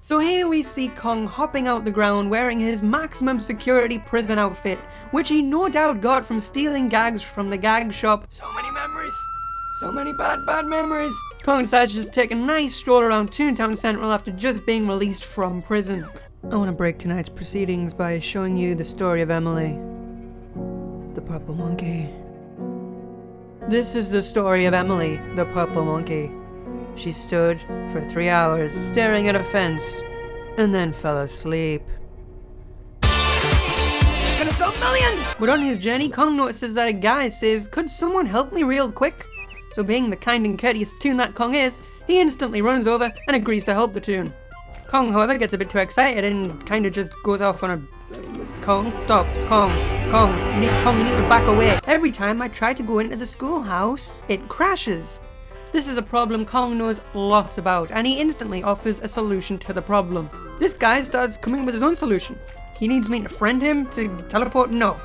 So here we see Kong hopping out the ground wearing his maximum security prison outfit, which he no doubt got from stealing gags from the gag shop. So many memories. So many bad memories. Kong decides to just take a nice stroll around Toontown Central after just being released from prison. I want to break tonight's proceedings by showing you the story of Emily, the purple monkey. This is the story of Emily, the purple monkey. She stood for 3 hours staring at a fence and then fell asleep. Gonna sell millions! But on his journey, Kong notices that a guy says, "Could someone help me real quick?" So being the kind and courteous Toon that Kong is, he instantly runs over and agrees to help the Toon. Kong, however, gets a bit too excited and kind of just goes off on a... Kong, stop. Kong, you need to back away. Every time I try to go into the schoolhouse, it crashes. This is a problem Kong knows lots about, and he instantly offers a solution to the problem. This guy starts coming up with his own solution. He needs me to friend him to teleport? No.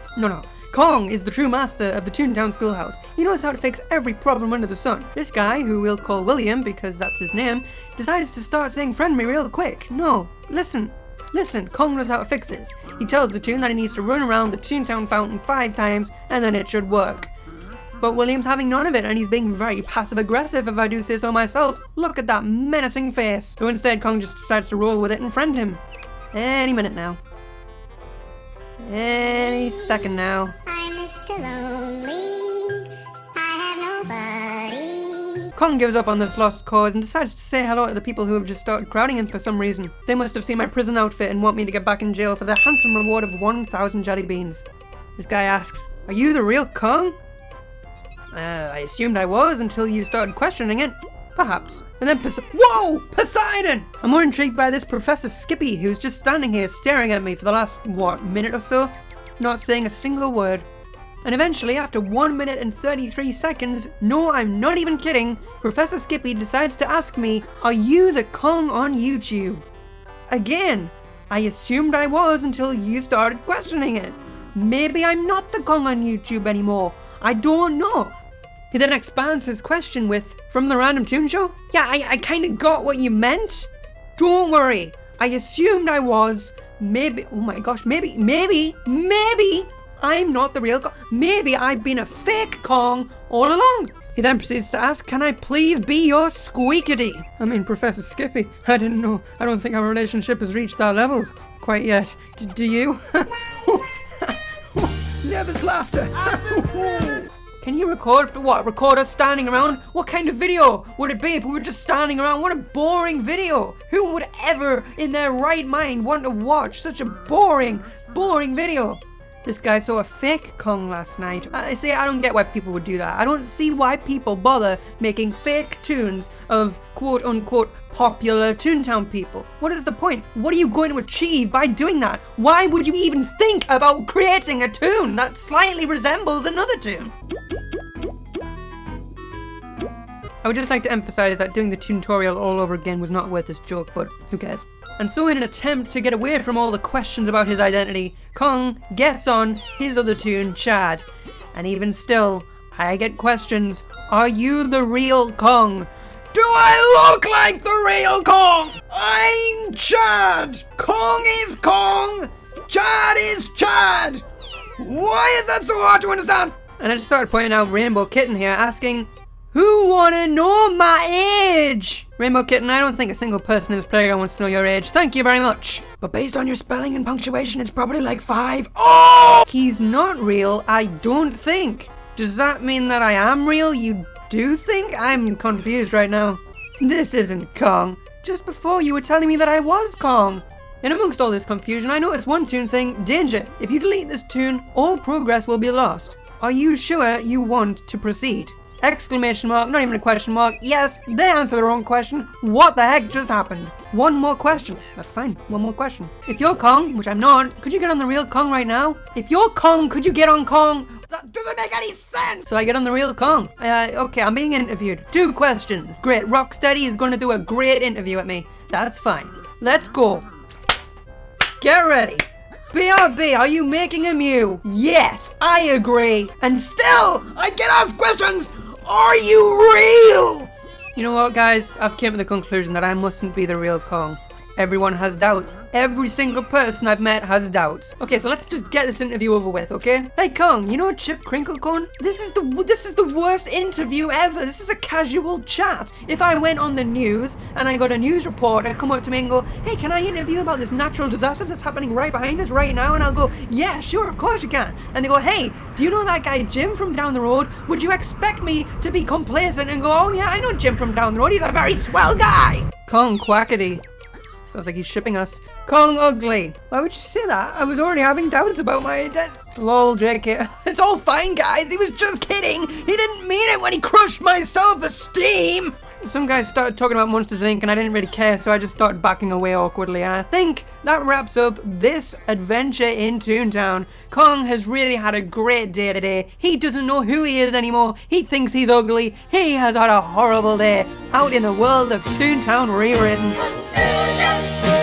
Kong is the true master of the Toontown Schoolhouse. He knows how to fix every problem under the sun. This guy, who we'll call William because that's his name, decides to start saying friend me real quick. No, listen, Kong knows how to fix this. He tells the Toon that he needs to run around the Toontown fountain 5 times and then it should work. But William's having none of it and he's being very passive aggressive if I do say so myself. Look at that menacing face. So instead Kong just decides to roll with it and friend him. Any minute now. Any second now. I'm Mr. Lonely. I have nobody. Kong gives up on this lost cause and decides to say hello to the people who have just started crowding him for some reason. They must have seen my prison outfit and want me to get back in jail for the handsome reward of 1,000 jelly beans. This guy asks, "Are you the real Kong?" I assumed I was until you started questioning it. Perhaps. And then Whoa! Poseidon! I'm more intrigued by this Professor Skippy who's just standing here staring at me for the last, minute or so? Not saying a single word. And eventually, after 1 minute and 33 seconds, no, I'm not even kidding, Professor Skippy decides to ask me, "Are you the Kong on YouTube?" Again, I assumed I was until you started questioning it. Maybe I'm not the Kong on YouTube anymore. I don't know. He then expands his question with, "From the Random Toon Show?" Yeah, I kinda got what you meant. Don't worry. I assumed I was. Maybe, oh my gosh, maybe I'm not the real Kong. Maybe I've been a fake Kong all along. He then proceeds to ask, "Can I please be your squeakity?" I mean, Professor Skippy, I didn't know. I don't think our relationship has reached that level quite yet. Do you? Nervous laughter. Can you record us standing around? What kind of video would it be if we were just standing around? What a boring video. Who would ever in their right mind want to watch such a boring video? This guy saw a fake Kong last night. I don't get why people would do that. I don't see why people bother making fake tunes of quote unquote popular Toontown people. What is the point? What are you going to achieve by doing that? Why would you even think about creating a tune that slightly resembles another tune? I would just like to emphasize that doing the tutorial all over again was not worth this joke, but who cares? And so in an attempt to get away from all the questions about his identity, Kong gets on his other tune, Chad. And even still, I get questions. Are you the real Kong? Do I look like the real Kong? I'm Chad! Kong is Kong! Chad is Chad! Why is that so hard to understand? And I just started pointing out Rainbow Kitten here, asking, "Who wanna know my age?" Rainbow Kitten, I don't think a single person in this playground wants to know your age. Thank you very much. But based on your spelling and punctuation, it's probably like 5. Oh! He's not real, I don't think. Does that mean that I am real? You do think? I'm confused right now. This isn't Kong. Just before you were telling me that I was Kong. And amongst all this confusion, I noticed one tune saying, "Danger, if you delete this tune, all progress will be lost. Are you sure you want to proceed?" Exclamation mark, not even a question mark. Yes, they answered the wrong question. What the heck just happened? One more question. That's fine, one more question. If you're Kong, which I'm not, could you get on the real Kong right now? If you're Kong, could you get on Kong? That doesn't make any sense! So I get on the real Kong. Okay, I'm being interviewed. 2 questions. Great, Rocksteady is gonna do a great interview with me. That's fine. Let's go. Get ready. BRB, are you making a Mew? Yes, I agree. And still, I get asked questions. Are you real? You know what, guys? I've came to the conclusion that I mustn't be the real Kong. Everyone has doubts. Every single person I've met has doubts. Okay, so let's just get this interview over with, okay? Hey Kong, you know Chip Crinkle Cone? This is the worst interview ever. This is a casual chat. If I went on the news and I got a news reporter come up to me and go, hey, can I interview about this natural disaster that's happening right behind us right now? And I'll go, yeah, sure, of course you can. And they go, hey, do you know that guy Jim from down the road? Would you expect me to be complacent and go, oh yeah, I know Jim from down the road. He's a very swell guy. Kong Quackity. Sounds like he's shipping us. Kong Ugly. Why would you say that? I was already having doubts about my identity. Lol, JK. It's all fine, guys. He was just kidding. He didn't mean it when he crushed my self-esteem. Some guys started talking about Monsters Inc. and I didn't really care, so I just started backing away awkwardly. And I think that wraps up this adventure in Toontown. Kong has really had a great day today. He doesn't know who he is anymore. He thinks he's ugly. He has had a horrible day out in the world of Toontown Rewritten. Confusion.